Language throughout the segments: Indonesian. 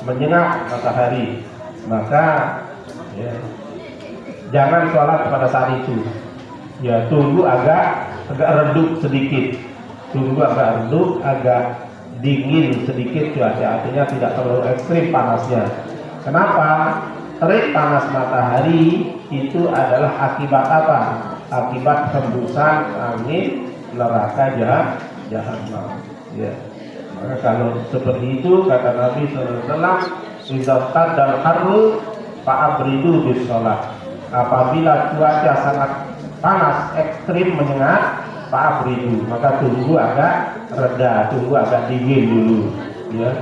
menyengat matahari, maka ya, jangan sholat pada saat itu. Ya, tunggu agak redup sedikit, tunggu agak redup, agak dingin sedikit cuaca, artinya tidak terlalu ekstrim panasnya. Kenapa? Terik panas matahari itu adalah akibat apa? Akibat hembusan angin neraka jahanam. Ya. Maka kalau seperti itu kata Nabi SAW, "Idza dan harru fa'abridu bis shalah." Apabila cuaca sangat panas ekstrim menyengat, fa'abridu, maka tunggu agak reda, tunggu agak dingin dulu, ya,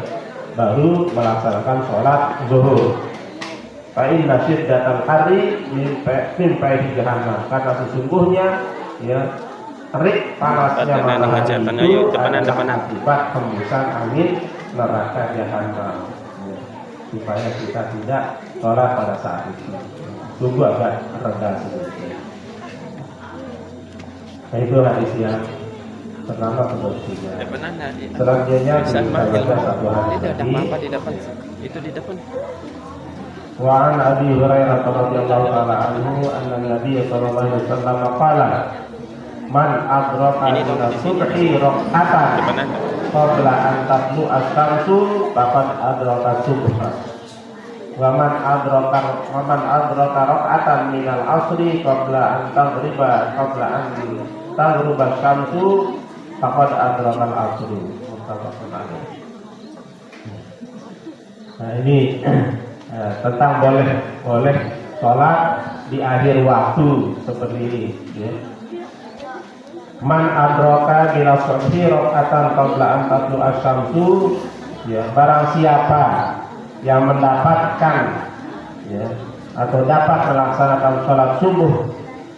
baru melaksanakan sholat zuhur. Fa'in nasyid datang hari mimpai jahannam, karena sesungguhnya ya terik panasnya matahari itu adalah akibat hembusan angin neraka jahanam. Ya, supaya kita tidak sholat pada saat itu, tunggu agak reda sedikit. Nah, itu hadis yang pertama kebetulan. Selanjutnya kita baca satu hadis lagi. Itu di depan. Wa an Abi Hurairah radhiyallahu ta'ala anhu anna Nabi sallallahu alaihi wasallam qala man adraka min as-subhi rak'atan qabla an tatlu asy-syamsu faqad adraka subha. Wa man adraka rak'atan min al-'ashri qabla an taghriba asy-syamsu faqad adraka al-'ashri. Nah, ini tentang boleh sholat di akhir waktu seperti ini, ya. Man adraka bila subhi rak'atan qabla an tatlu asy-syamsu, ya, barang siapa yang mendapatkan, ya, atau dapat melaksanakan sholat subuh,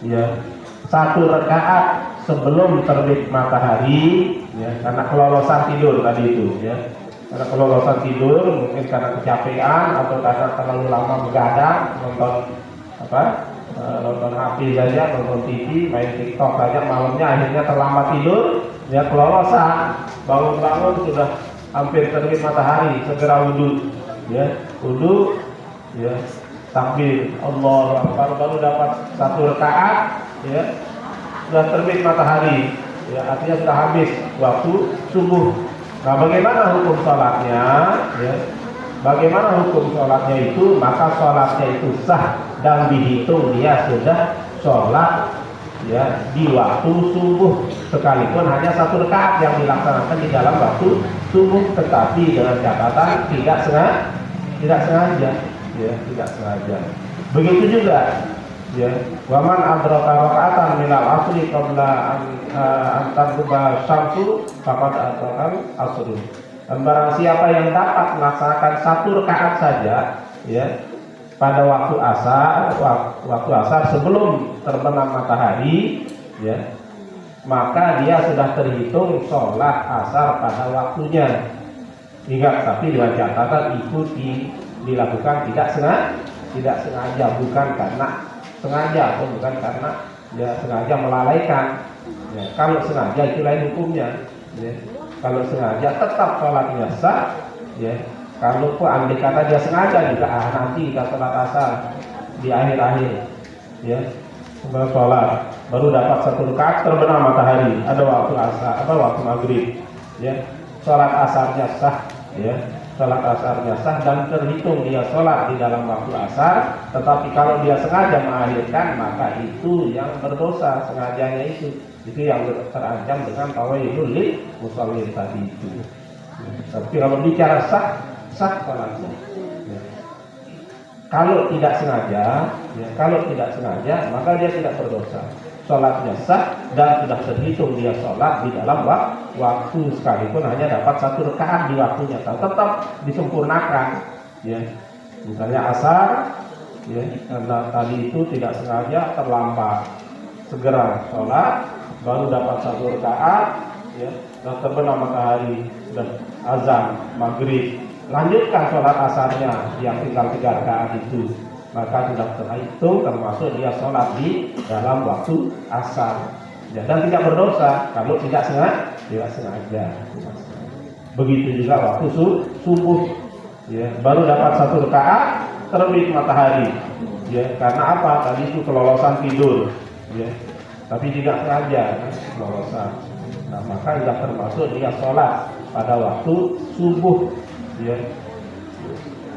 ya, 1 rakaat sebelum terbit matahari, ya, karena kelolosan tidur tadi itu, ya. Karena kelolosan tidur, mungkin karena kecapean atau karena terlalu lama begadang, nonton HP saja, nonton TV, main TikTok saja, malamnya akhirnya terlambat tidur, ya, kelolosan, bangun-bangun sudah hampir terbit matahari, segera wudu, ya, wudu, ya, takbir, Allah Akbar, baru dapat 1 rakaat, ya, sudah terbit matahari, ya, artinya sudah habis waktu subuh. Nah, bagaimana hukum sholatnya? Ya, bagaimana hukum sholatnya itu? Maka sholatnya itu sah dan dihitung dia sudah sholat, ya, di waktu subuh, sekalipun hanya 1 rakaat yang dilaksanakan di dalam waktu subuh, tetapi dengan catatan tidak sengaja, ya, tidak sengaja. Begitu juga, ya, waman adraka raka'atan minal asri qabla an tagruba syamsu faqad adraka al-asr. Dan barang siapa yang dapat melaksanakan 1 rakaat saja, ya, pada waktu asar sebelum terbenam matahari, ya, maka dia sudah terhitung sholat asar pada waktunya. Ingat, tapi dengan catatan ikuti dilakukan tidak sengaja, bukan karena sengaja atau bukan karena dia sengaja melalaikan. Ya, kalau sengaja itu lain hukumnya. Ya. Kalau sengaja tetap sholatnya sah. Ya. Kalau pun andai kata dia sengaja juga, nanti kita sholat asar di akhir-akhir, ya, sebelum sholat baru dapat 1 rakaat terbenam matahari, ada waktu asar, waktu maghrib, ya, sholat asarnya sah, ya. Sholat asarnya sah dan terhitung dia sholat di dalam waktu asar. Tetapi kalau dia sengaja mengakhirkan, maka itu yang berdosa, sengajanya itu yang terancam dengan fawailul lil musallin tadi itu. Tapi kalau bicara sah sholatnya. Ya. Kalau tidak sengaja, maka dia tidak berdosa. Sholatnya sah dan sudah terhitung dia sholat di dalam waktu, sekalipun hanya dapat 1 rakaat di waktunya, tetap disempurnakan, ya. Misalnya asar, ya, karena tadi itu tidak sengaja terlambat, segera sholat baru dapat 1 rakaat, ya, dan terbenam matahari, sudah azan maghrib, lanjutkan sholat asarnya yang tinggal 3 rakaat itu, maka sudah terhitung termasuk dia sholat di dalam waktu asar, ya, dan tidak berdosa kalau tidak sengaja. Begitu juga waktu subuh, ya, baru dapat 1 rakaat terbit matahari, ya, karena apa? Tadi itu kelolosan tidur, ya, tapi tidak sengaja kan, kelolosan. Nah, maka tidak termasuk dia sholat pada waktu subuh, ya,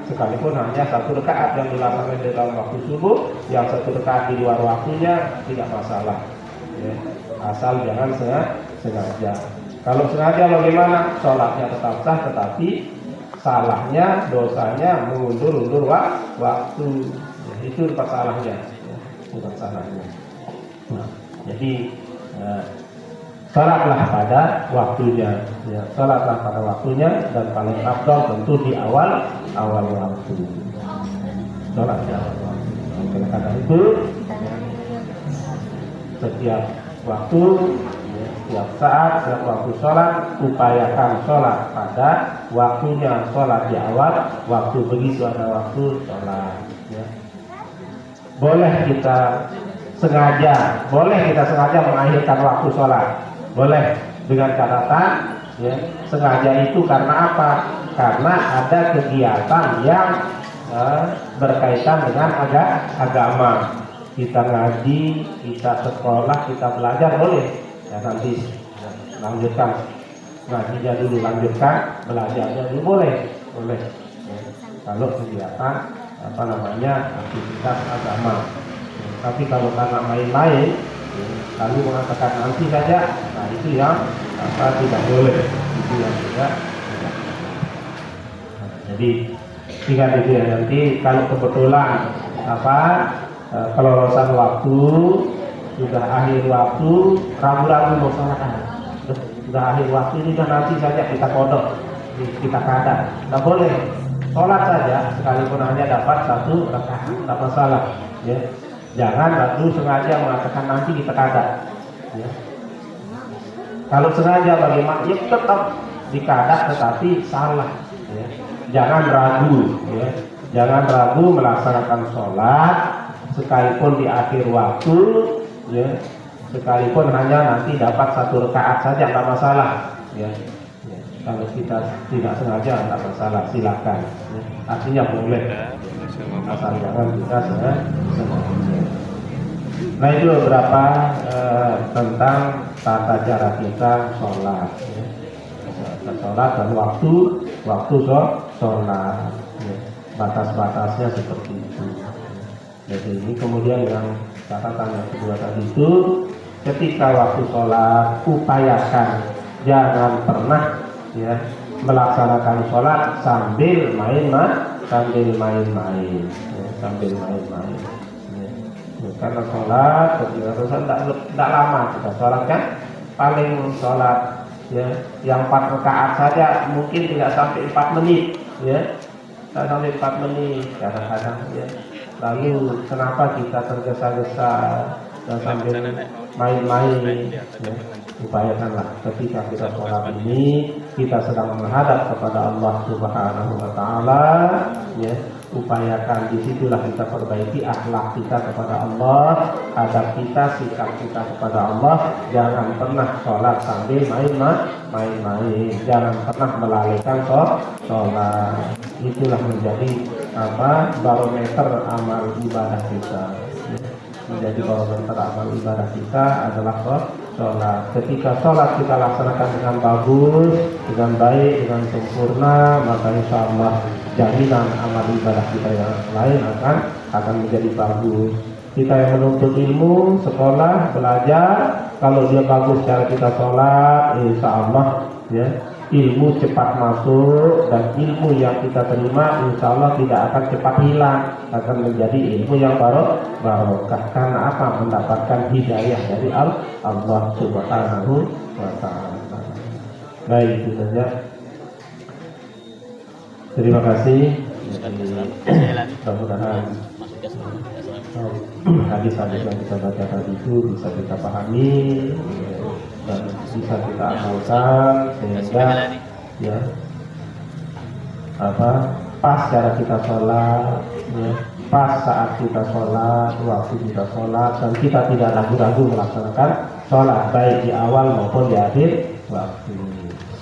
sekalipun hanya 1 rakaat yang dilaksanakan di dalam waktu subuh, yang 1 rakaat di luar waktunya tidak masalah, ya, asal jangan sengaja. Kalau sengaja bagaimana? Sholatnya tetap sah, tetapi salahnya, dosanya mengundur-undur waktu. Ya, itu masalahnya, ya, bukan salahnya. Nah, jadi sholatlah pada waktunya, ya, sholatlah pada waktunya, dan paling afdal tentu di awal waktu. Sholat di awal waktu. Oleh karena itu, ya, setiap waktu, ya, setiap saat, setiap waktu sholat, upayakan sholat pada waktunya. Sholat di awal waktu, begitu ada waktu sholat, ya. Boleh kita sengaja mengakhirkan waktu sholat, boleh, dengan catatan, ya, sengaja itu karena apa? Karena ada kegiatan yang berkaitan dengan agama. Kita ngaji, kita sekolah, kita belajar, boleh, ya, nanti lanjutkan ngajinya dulu, lanjutkan belajarnya dulu, boleh, ya, kalau kegiatan aktivitas agama. Ya, tapi kalau karena main-main, ya, lalu mengatakan nanti saja, nah itu yang tidak boleh, itu yang tidak. Nah, jadi ingat itu ya, nanti kalau kebetulan kelolosan waktu, sudah akhir waktu, ragu-ragu mau sholat, sudah akhir waktu ini, dan nanti saja kita kodok, kita kada, tidak boleh, sholat saja sekalipun hanya dapat 1 rakaat, tidak masalah, ya. Jangan lalu sengaja mengatakan nanti kita kada, ya. Kalau sengaja bagaimana? Ya tetap dikadak, tetapi salah, ya. Jangan ragu, ya. Jangan ragu melaksanakan sholat sekalipun di akhir waktu, ya. Sekalipun hanya nanti dapat 1 rakaat saja, tak masalah, ya. Ya. Kalau kita tidak sengaja tak masalah, silakan, ya. Artinya boleh, asal jangan kita sengaja. Nah, itu beberapa tentang tata cara kita sholat, ya. Sholat dan waktu sholat, ya. Batas-batasnya seperti itu. Jadi ini kemudian yang catatan yang kedua tadi itu, ketika waktu sholat upayakan jangan pernah, ya, melaksanakan sholat sambil main-main, ya. Karena sholat tidak lama kita sholat kan, paling sholat, ya, yang 4 rakaat saja mungkin tidak sampai 4 menit, ya, tidak sampai 4 menit kadang-kadang, ya. Lalu kenapa kita tergesa-gesa dan sambil main-main, ya. Upayakanlah ketika kita sholat ini kita sedang menghadap kepada Allah Subhanahu wa Ta'ala, ya. Upayakan disitulah kita perbaiki akhlak kita kepada Allah, adab kita, sikap kita kepada Allah. Jangan pernah sholat sambil main-main, jangan pernah melalaikan sholat. Itulah menjadi barometer amal ibadah kita. Menjadi barometer amal ibadah kita adalah sholat. Ketika sholat kita laksanakan dengan bagus, dengan baik, dengan sempurna, maka insya Allah jaminan amal ibadah kita yang lain akan menjadi bagus. Kita yang menuntut ilmu, sekolah, belajar, kalau dia bagus cara kita sholat, insya Allah, ya, ilmu cepat masuk, dan ilmu yang kita terima insya Allah tidak akan cepat hilang, akan menjadi ilmu yang barokah. Karena apa? Mendapatkan hidayah dari Allah Subhanahu wa Ta'ala. Baik, itu saja. Terima kasih. Mudah-mudahan hadis-hadis yang kita baca tadi itu bisa kita pahami, dan bisa kita amalkan, sehingga, ya, pas cara kita sholat, ya, pas saat kita sholat, waktu kita sholat, dan kita tidak ragu-ragu melaksanakan sholat baik di awal maupun di akhir waktu.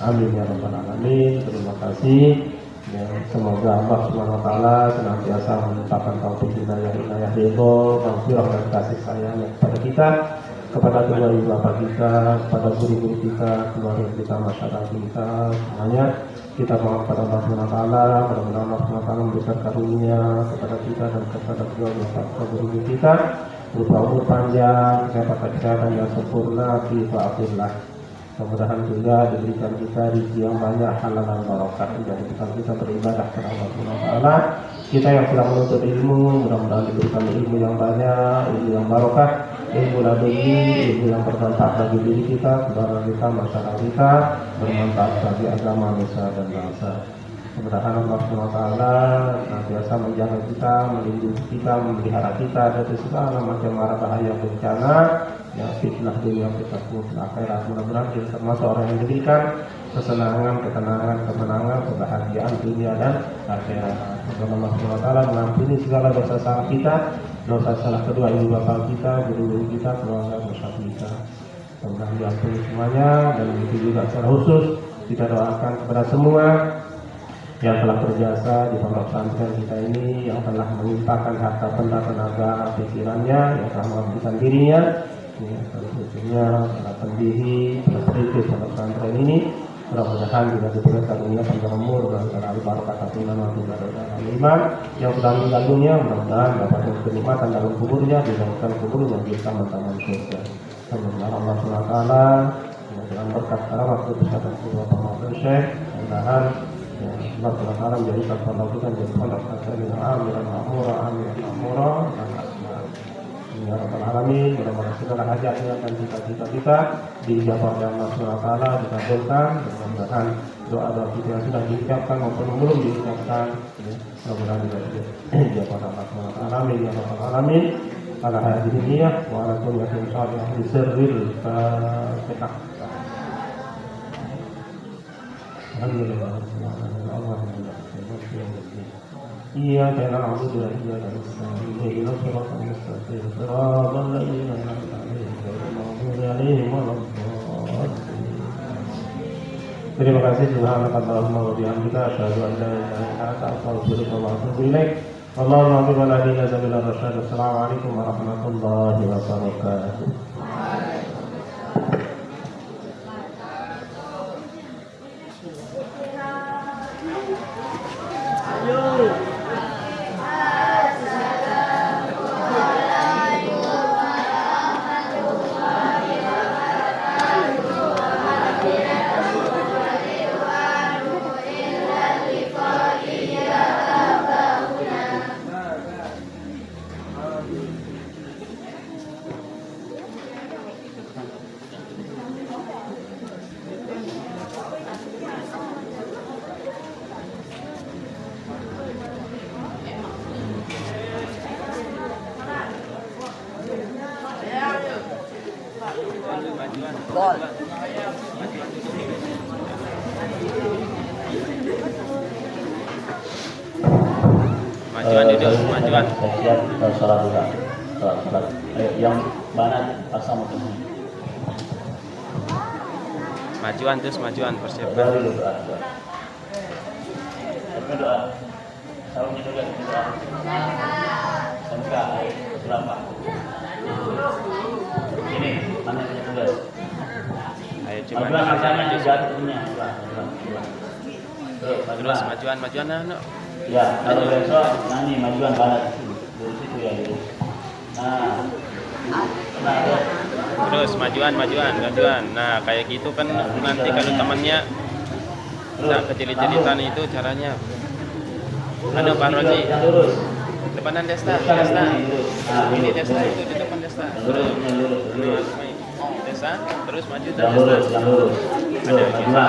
Amin ya rabbal alamin. Terima kasih. Ya, semoga Allah Subhanahu wa taala senantiasa melimpahkan taufik hidayah ridho, maghfirah dan kasih sayang kepada kita, kepada kedua ibu bapak kita, kepada guru-guru kita, keluarga kita, masyarakat kita, semuanya kita mohon kepada Allah Subhanahu wa taala, mudah-mudahan Allah Subhanahu wa taala memberikan karunia kepada kita dan kepada kedua ibu bapak guru kita berupa umur panjang, kesehatan yang sempurna, fi fa'atillah. Mudah-mudahan juga diberikan kita rezeki yang banyak, halal dan barokah, menjadikan kita beribadah kepada Allah Subhanahu wa taala. Kita yang sedang menuntut ilmu, mudah-mudahan diberikan ilmu yang banyak, ilmu yang barokah, ilmu laduni, ilmu yang bermanfaat bagi diri kita, keluarga kita, masyarakat kita, bermanfaat bagi agama, nusa dan bangsa. Mudah-mudahan Allah Subhanahu wa taala senantiasa menjaga kita, melindungi kita, memelihara kita dari segala macam mara bahaya bencana, ya fitnah dunia, fitnah akhirat. Mudah-mudahan kita termasuk orang yang diberikan kesenangan, ketenangan, kemenangan, kebahagiaan dunia dan akhirat. Semoga Allah Subhanahu wa taala mengampuni segala dosa salah kita, dosa salah kedua ibu bapak kita, guru-guru kita, keluarga masyarakat kita. Mudah-mudahan diampuni semuanya, dan begitu juga secara khusus kita doakan kepada semua yang telah berjasa di pondok pesantren kita ini, yang telah melimpahkan harta benda, tenaga, pikirannya, yang telah mengabdikan dirinya, ya, tentunya para pendiri, para perintis pondok pesantren ini. Mudah-mudahan juga diberikan karunia panjang umur dan selalu barokah katunan dalam iman. Yang sudah meninggal dunia, mudah-mudahan dapat kenikmatan dalam kuburnya, dijadikan kuburnya di taman-taman surga. Alhamdulillah, Allah SWT dengan berkat karamah kesehatan kedua pemahaman Syekh, mudah-mudahan Allah SWT menjadikan pondok kita menjadi pondok pesantren yang amiran ma'mura, amiran ma'mura, dan asma. Ya Rabbal Alamin, mudah-mudahan segala hajatnya dan cita-cita kita dijawab oleh Allah SWT, dikabulkan. Mudah-mudahan doa-doa kita yang sudah diucapkan maupun belum diucapkan, mudah-mudahan juga dijawab oleh Allah SWT. Amin ya Rabbal Alamin. Ala hadhihi niyyah wa ala kulli shay'in bi sirril Fatihah. Alhamdulillah. إياك نعبد وإياك نستعين اهدنا الصراط المستقيم صراط الذين أنعمت عليهم غير المغضوب عليهم ولا الضالين. Terima kasih. Subhanakallahumma wa bihamdika asyhadu an la ilaha illa anta astaghfiruka wa atubu ilaik. Allahumma salli ala nabiyyina sabilar rasyad. Assalamualaikum warahmatullahi wabarakatuh. Majuan duduk, majuan. Siap, salat juga. Salat. Ayo, yang mana paksa motornya. Majuan terus, majuan persiapan. Doa dulu, doa. Doa. Salamnya juga doa. Semoga selamat. Ini mana punya tugas? Ayo coba Majuan jatuhnya. Terus majuan, majuan nah. Ya, kalau besok nanti majuan barat dari situ ya dulu. Nah, terus majuan. Nah, kayak gitu kan nanti kalau temannya nah kecil-kecilitan itu caranya. Pak Roji. Depanan Desta. Ini Desta itu di depan Desta. Desta, terus maju terus. Ada kita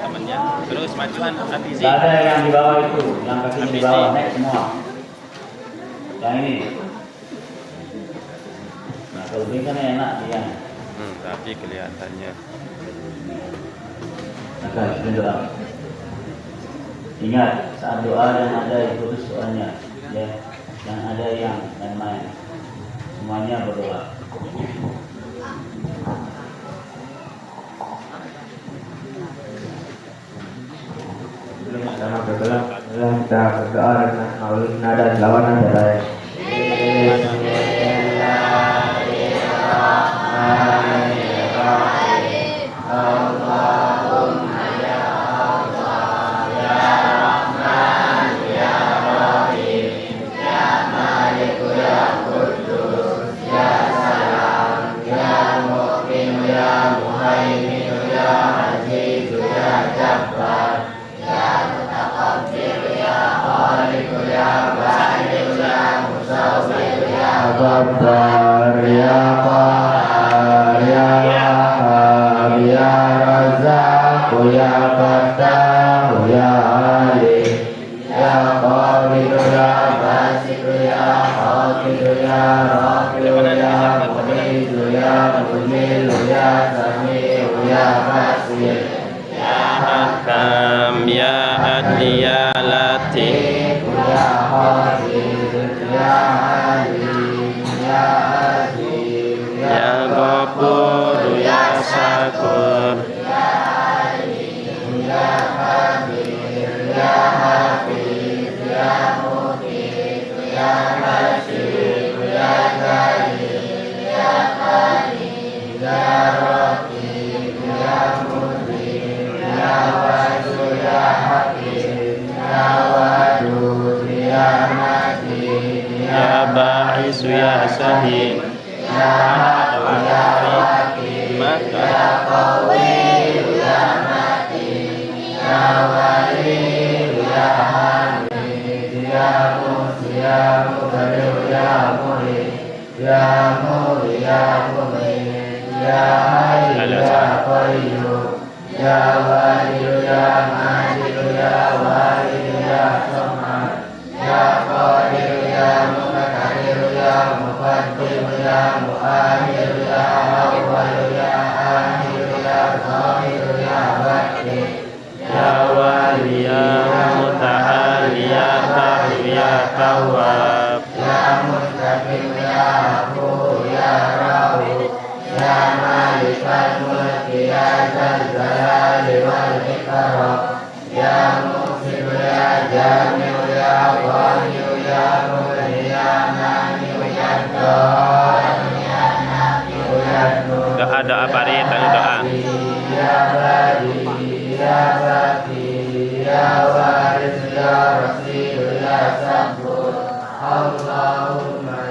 temannya. Terus majuan Abizi. Ada yang di bawah itu, yang kakinya di bawah naik semua. Yang ini. Nah, kalau ini kan enak dia. Tapi kelihatannya. Oke, doa. Ingat, saat doa dan ada putus doanya, ya, yang ada yang main-main, semuanya berdoa. Belum ada Marilah kita berdoa dengan melalui nada lawanan darah. Sabar ya Qahar ya Wahhab ya Razzaq ya Fattah ya Alim ya Qabid ya Basit ya Hafid ya Rafi ya Mu'id ya Mujil ya Sami' ya Basir Ya Hakam ya Adli ya Latif ya Hafiz ya Ya Ghafur ya Syakur Ya Ba'isu ya Syahid Ya Ahad ya Rahim Ya Qawi ya Matin Ya Wali ya Hamid Ya Musi ya Mubadir ya Muhid Ya Muri ya Mumin Ya Hayy ya Qayyum Ya Wali ya Majid ya Wali ya Samad Ya Qadir ya Muqtadir ya Muqaddim ya Mu'akhir ya Awwal ya Akhir ya Zahir ya Batin Ya Wali ya Muta'al ya Barr ya Tawwab Ya Muntaqim ya Afu ya Rauf Ya Malikal Mulk ya Dzal Jalali wal Ikram Ya Muhsin ya Jami' ya Ghani ya Mughni ya Mani ya Dhani ya Nafi ya Nur doa parit dan doa Ya Badi ya Baqi ya Waris ya Rasil ya Sabur Allahumma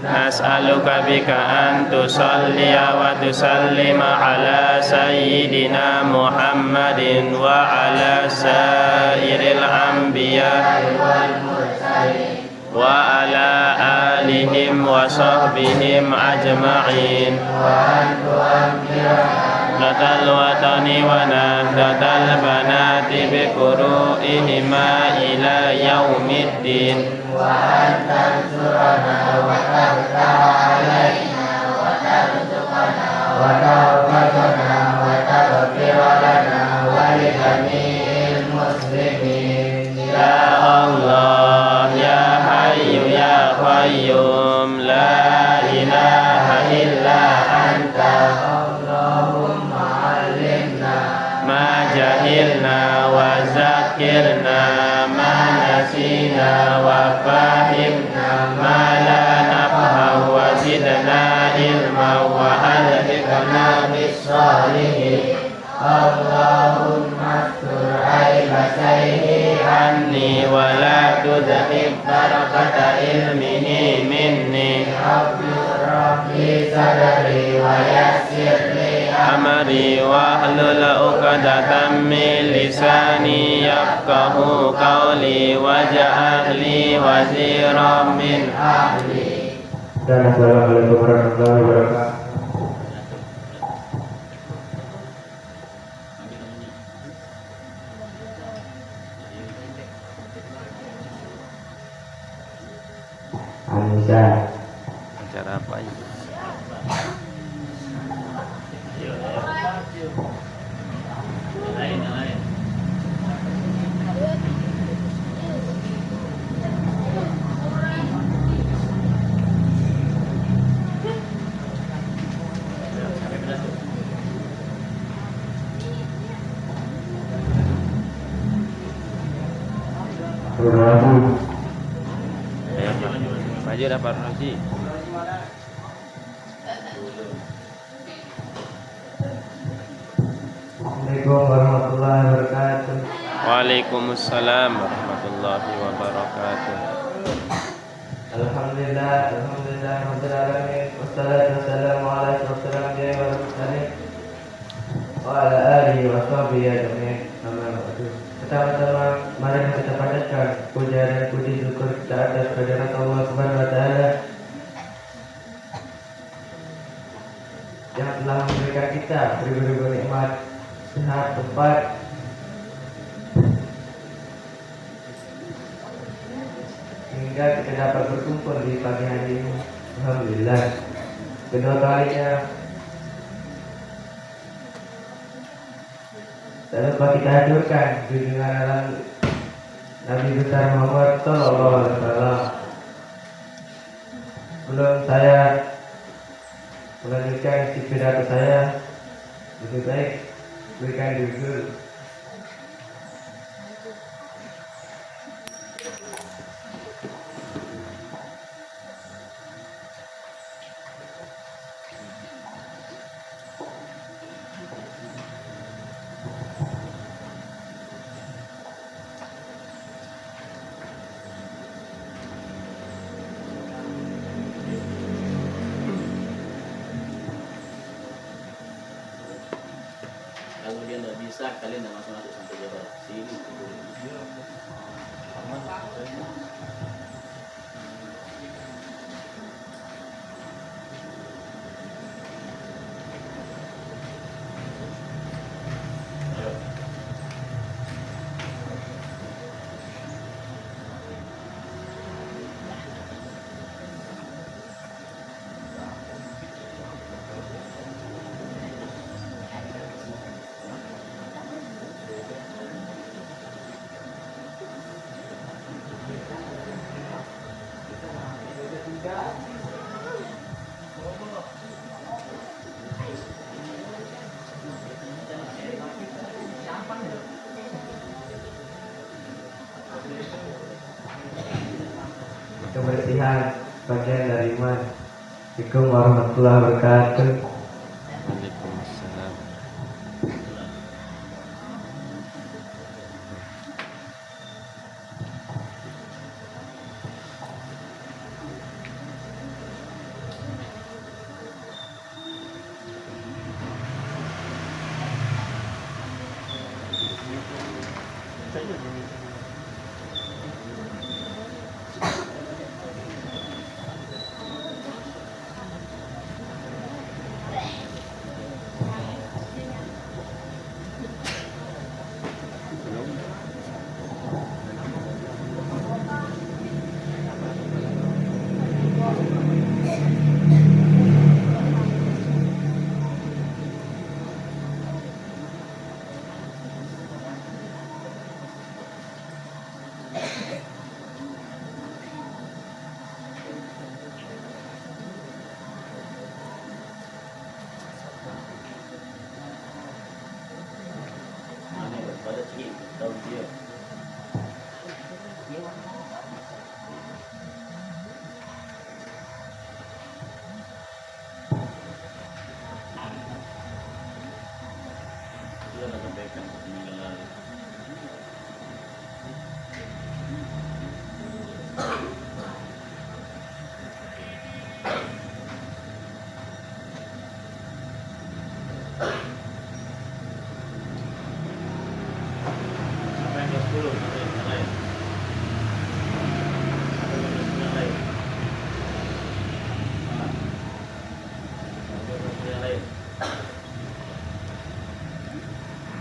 nas'aluka bika an tusalliya wa tusallima ala sayyidina Muhammadin wa ala sairil anbiya wa ala alihim wa sahbihim ajma'in Natal watani wa nahdatal banati bi quru'ihima ila yaumiddin wa antan surana wa tabtaha alaina wa tarzuqana wa tawfatana wa taghfira lana wa li jami'il muslimin Ya Allah Ya Hayyu Ya Qayyum La ilaha illa anta Ma jahilna wa zakirna ma nasina wa fahimna ma la nafhamu wa zidna ilma wa alhiqna bis salihin Allahumma astur aiba sayyi anni wa la tudhib barakata ilmihi minni Rabbi sadri wa yassirli amri wa hlul 'uqdatam min lisani yafqahu qawli waj'al li waziran min ahli. Assalamualaikum warahmatullahi wabarakatuh. Acara apa ini? Ayo, Pak. Maju dah Pak Roji. Assalamualaikum warahmatullahi wabarakatuh. Waalaikumsalam warahmatullahi wabarakatuh. Alhamdulillah, alhamdulillah rabbil alamin. Wassalatu wassalamu ala asyrofil anbiya'i wal mursalin wa ala alihi wa sahbihi ajma'in. Amma ba'du. Pertama-tama mari kita panjatkan puja dan puji syukur kita atas kehadirat Allah Subhanahu wa taala yang telah memberikan kita beribu-ribu nikmat, sehat, tempat, hingga kita dapat berkumpul di pagi hari ini. Alhamdulillah. Kedua kalinya tak lupa kita hancurkan junjungan alam Nabi besar Muhammad Sallallahu Alaihi Wasallam. Sebelum saya melanjutkan isi pidato saya, lebih baik berikan judul Kalau dia nggak bisa, kalian nggak masuk sampai Jawa sini. kebersihan bagian dari iman. Assalamualaikum warahmatullahi wabarakatuh. Waalaikumsalam. Pada sini tahu dia. Sudah nak sampaikan seminggu lalu. Sampai kelas 10 sampai yang lain. Sampai kelas yang lain. Sampai kelas yang lain.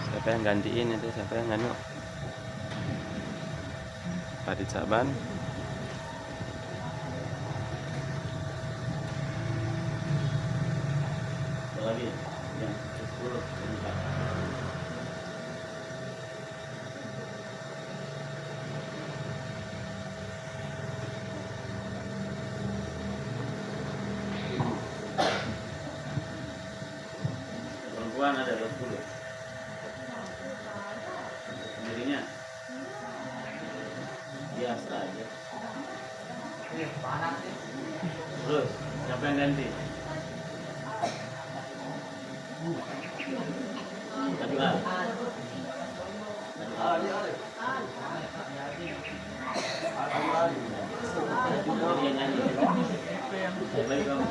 Siapa yang gantiin itu? Siapa yang nganu? Farid Saban. Ada lagi yang ke-10 ke-4. Perempuan ada 20. Sendirinya biasa. Terus, siapa yang ganti? Majuan. Jadi yang nyanyi. Baik kamu.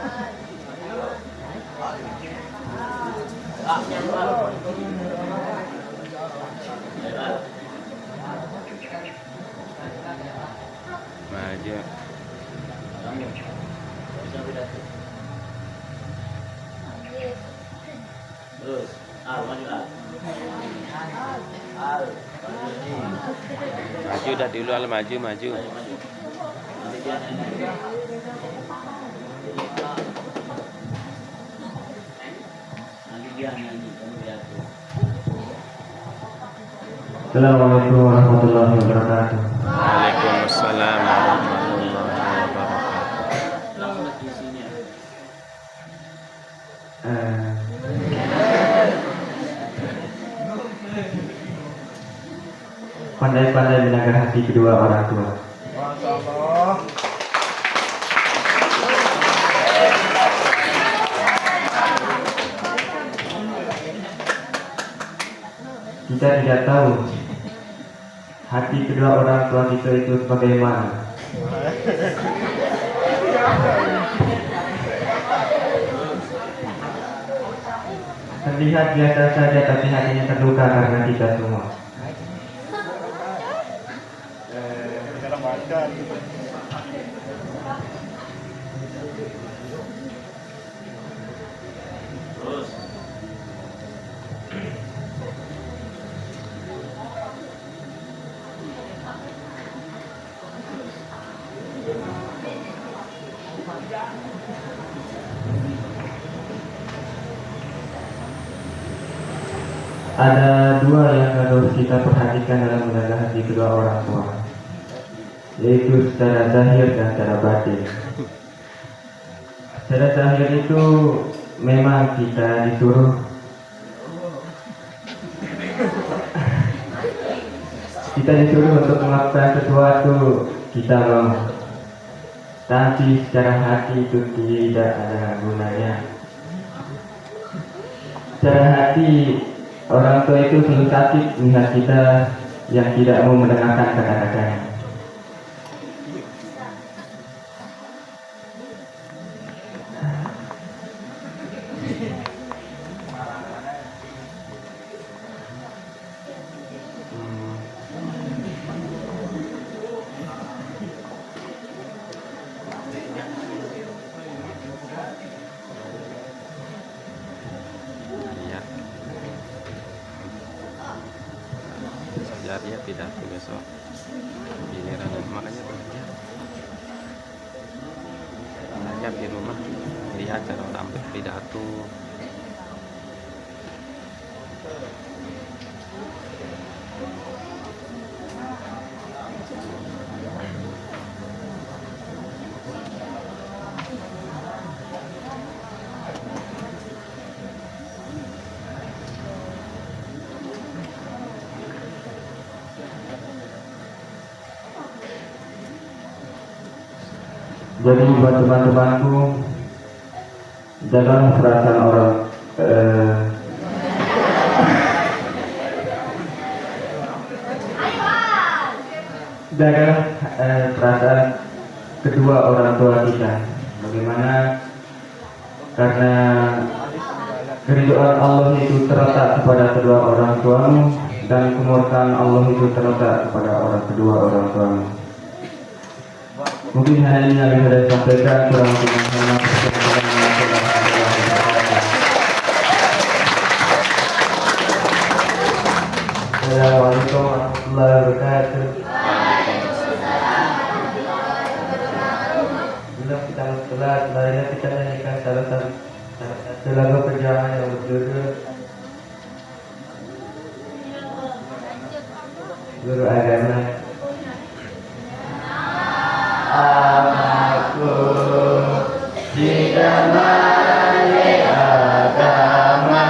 Maju. Kamu. Bisa pidato. Terus, maju Al. Maju dah dulu Al, maju. Maju. Nanti dia nyanyi. Nanti dia nyanyi, kamu pidato. Assalamualaikum warahmatullahi wabarakatuh. Waalaikumsalam warahmatullahi wabarakatuh. Langsung ke isinya. Pandai-pandai menjaga hati kedua orang tua. Masya Allah. Kita tidak tahu hati kedua orang tua kita itu bagaimana. Terlihat biasa saja tapi hatinya terluka karena kita semua. Terus. Ada dua yang harus kita perhatikan dalam menjaga hati kedua orang tua, yaitu secara zahir dan secara batin. Secara zahir itu memang kita disuruh untuk melakukan sesuatu, kita mau. Tapi secara hati itu tidak ada gunanya. Secara hati orang tua itu selalu sakit melihat kita yang tidak mau mendengarkan kata-katanya. Iya. Jadi ya pidato besok. Giliran makanya belajar. Belajar di rumah, lihat cara tampil pidato. Jadi buat teman-temanku, jangan perasaan orang jaga perasaan kedua orang tua kita. Bagaimana? Karena keridhaan Allah itu terletak kepada kedua orang tuamu dan kemurkaan Allah itu terletak kepada kedua orang tuamu. Mungkin hal ini yang saya sampaikan, kurang lebih Assalamualaikum warahmatullahi wabarakatuh. Bila kita sholat, marilah kita nyanyikan salah satu lagu perjuangan yang berjudul Guru Agama. Anakku tidak mengenai agama,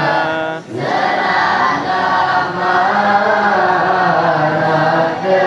senang anaknya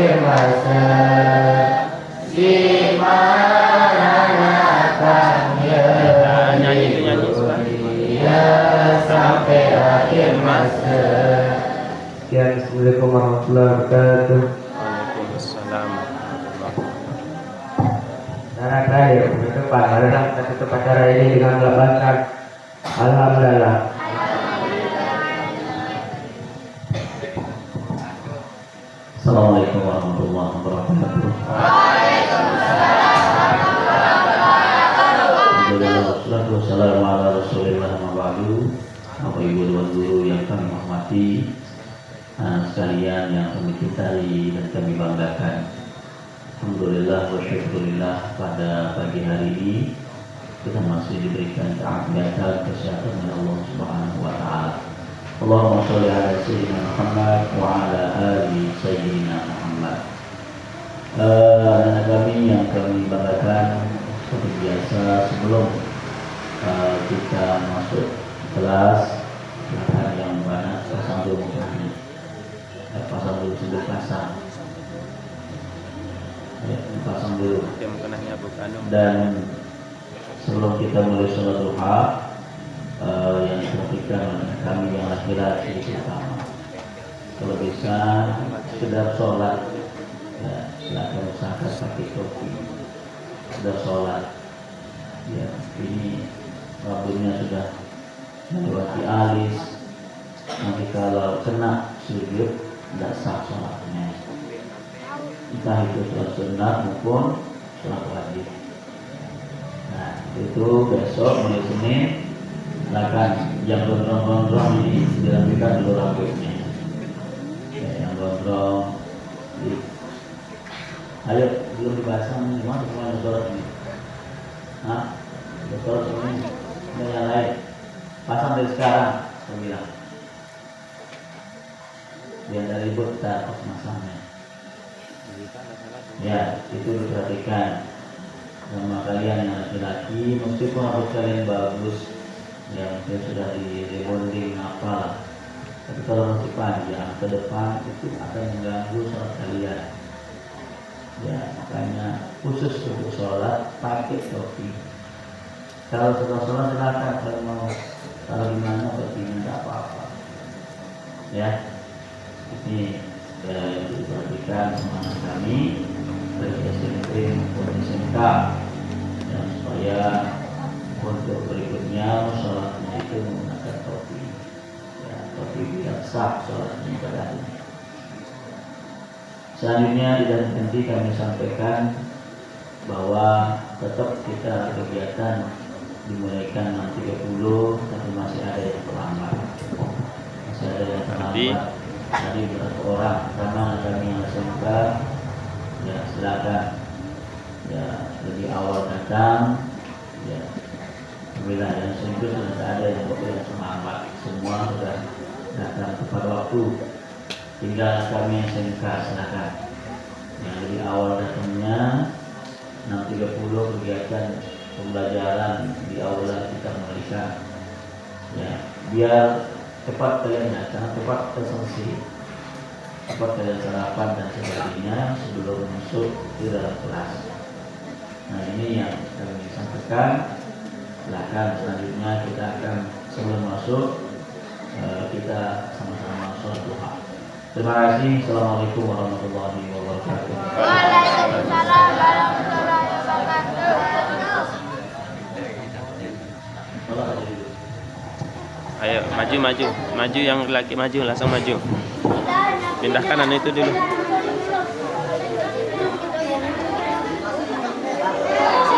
berakhir masa, di mana datangnya nyanyi dia sampai akhir masa. Sekian, Assalamualaikum warahmatullahi wabarakatuh. Waalaikumsalam. Cara terakhir penutupan, marilah kita tutup acara ini dengan melambangkan Alhamdulillah. Assalamualaikum warahmatullahi wabarakatuh. Alhamdulillah, wassalamu ala rasulillah wa ba'du. Bapak Ibu dan guru yang kami hormati, sekalian yang kami cintai dan kami banggakan. Alhamdulillah wa syukurillah, pada pagi hari ini kita masih diberikan keafiatan, kesehatan oleh Allah Subhanahu wa taala. Allahumma sholli ala sayyidina Muhammad wa ala ali sayyidina Muhammad. Anak kami yang kami banggakan, seperti biasa sebelum kita masuk kelas, silakan yang banyak pasang dulu mukanya. Pasang dulu sebelum pasang. Ya, pasang dulu. Yang kenanya bukan. Dan sebelum kita mulai sholat duha, yang diperhatikan oleh kami yang laki-laki terutama, kalau bisa sekedar sholat, ya, silakan usahakan pakai topi. Sekedar sholat, ya, ini rambutnya sudah melewati alis, nanti kalau kena sujud tidak sah sholatnya, entah itu sholat sunat maupun sholat wajib. Nah, itu besok mulai Senin silakan yang gondrong-gondrong ini dirapikan dulu rambutnya. Ya, yang gondrong, ayo belum dipasang, gimana semuanya sholat ini? Hah? Sholat ini ada yang lain, pasang dari sekarang, saya bilang. Biar dari ribut kita pas masangnya. Ya, itu diperhatikan sama kalian yang laki-laki, meskipun rambut kalian bagus, ya mungkin sudah di rebonding apa, tapi kalau masih panjang ke depan itu akan mengganggu sholat kalian. Ya, makanya khusus untuk sholat pakai topi. Kalau setelah sholat silakan, kalau mau taruh di mana topinya tidak apa-apa. Ya, ini yang diperhatikan sama anak kami dari SMP maupun SMK, ya, supaya untuk berikutnya sholatnya itu menggunakan topi, ya, topi biar sah sholatnya ibadahnya. Selanjutnya tidak nanti kami sampaikan bahwa tetap kita kegiatan dimulaikan 6.30, tapi masih ada yang terlambat. Masih ada yang terlambat. Tadi berapa orang, karena kami yang SMK, ya silakan, ya lebih awal datang, ya. Bila yang sempit sudah ada yang terlambat, semua sudah datang tepat waktu. Tinggal kami yang SMK silakan. Yang lebih awal datangnya 6.30 kegiatan pembelajaran di aula kita mulaikan. Ya, biar cepat kalian datang, cepat selesai, cepat kalian sarapan dan sebagainya sebelum masuk ke dalam kelas. Nah, ini yang kami sampaikan. Silakan selanjutnya kita akan sebelum masuk kita sama-sama sholat duha. Terima kasih. Assalamualaikum warahmatullahi wabarakatuh. Waalaikumsalam warahmatullahi wabarakatuh. Ayo maju yang laki maju, langsung maju. Pindahkan anu itu dulu.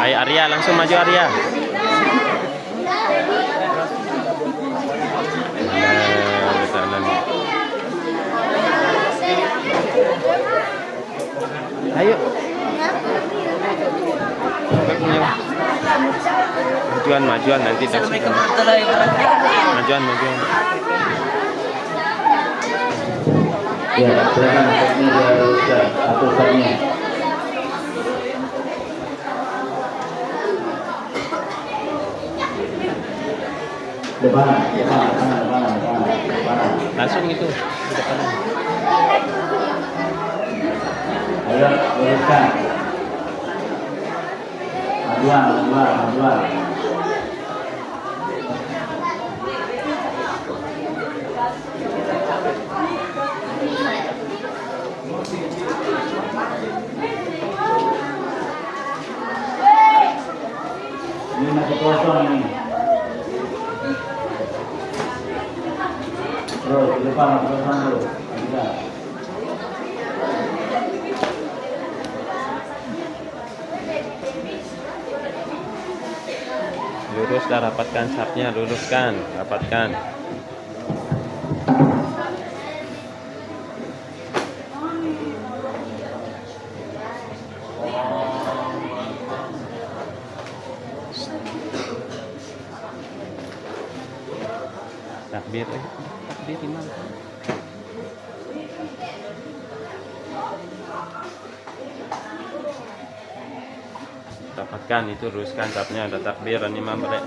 Ayo Arya, langsung maju Arya. Ayo. Majuan nanti majuan. Ya, silakan teknya diharuskan atau teknya. Depan. Langsung itu di depan. Ayo, luruskan. Majuan. Ini masih kosong ini. Terus di depan masih kosong dulu. Majukan. Lurus dah, rapatkan sapnya, luruskan, rapatkan. Takbir, takbir imam. Rapatkan itu, luruskan sapnya, ada takbir dan imam boleh.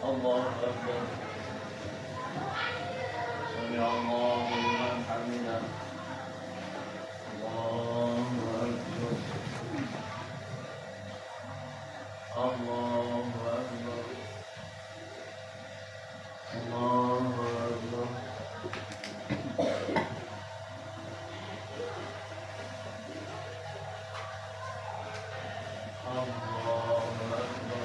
Allahu Akbar. Sami Allahu liman hamidah. Allahu Akbar. Allahu Akbar. Allahu Akbar. Allahu Akbar.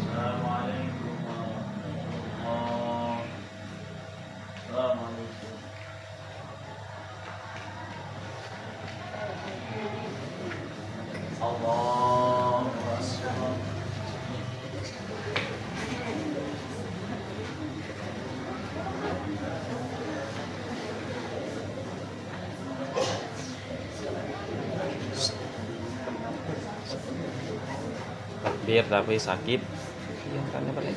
Assalamualaikum warahmatullahi wabarakatuh. Allahu Akbar. Takbir tapi sakit. Yang tanya balik.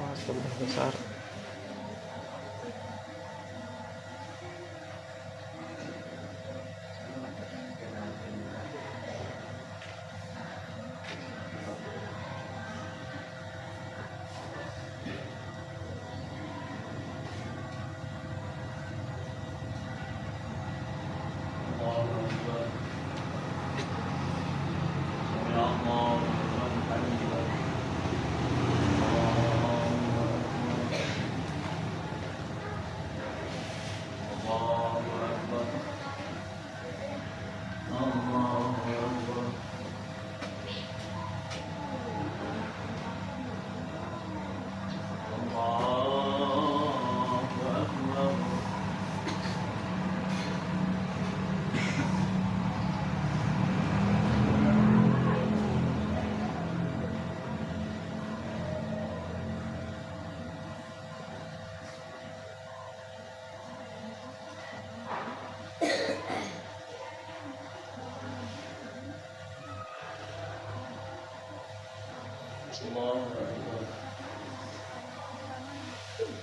Wah, sudah besar. Allahu Akbar. Sami Allahu liman hamidah. Allahu Akbar. Allahu Akbar. Allahu Akbar. Allahu Akbar.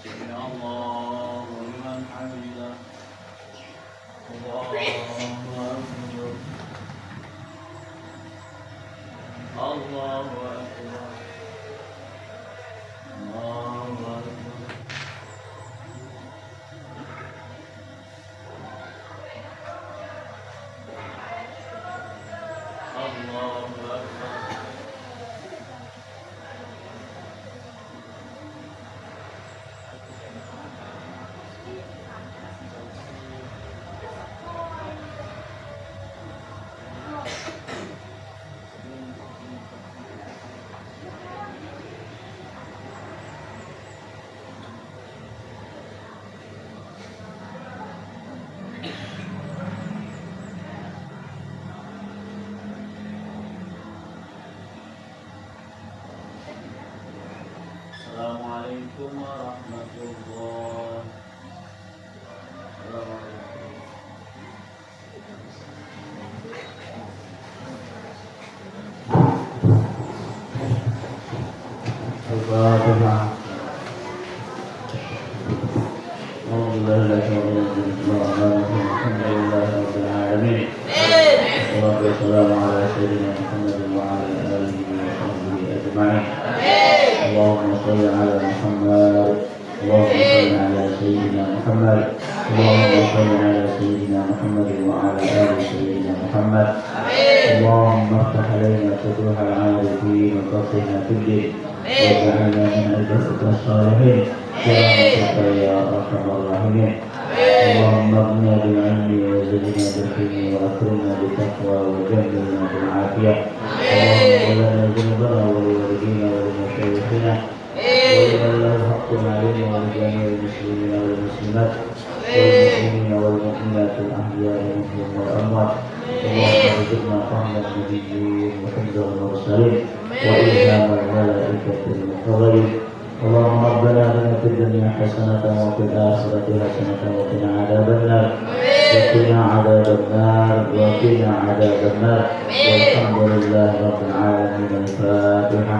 Sami Allahu liman hamidah. Allahu Akbar. Allahu Akbar. عليكم ورحمة الله. الفاتحة. أعوذ بالله الحمد لله رب العالمين. والصلاة والسلام على سيدنا محمد وعلى آله وصحبه أجمعين. اللهم صل على محمد. اللهم صل على سيدنا محمد. اللهم صل على سيدنا محمد وعلى آل سيدنا محمد. اللهم افتح علينا فتوح العارفين وفقهنا في الدين واجعلنا من عبادك الصالحين برحمتك يا أرحم الراحمين. اللهم اغننا بالعلم وزدنا بالحلم واكرمنا بالتقوى وجملنا بالعافيه. اللهم لنا ذنوبنا ولوالدينا ولمشايخنا ولمن له حق علينا ولجميع المسلمين والمسلمات والمؤمنين والمؤمنات الاحياء منهم والاموات. اللهم ارزقنا فهم النبيين وحفظ المرسلين والهام الملائكه المقربين. اللهم ربنا آتنا في الدنيا حسنة وفي الآخرة حسنة وقنا عذاب النار. وقنا عذاب النار وقنا عذاب النار. والحمد لله رب العالمين. الفاتحة.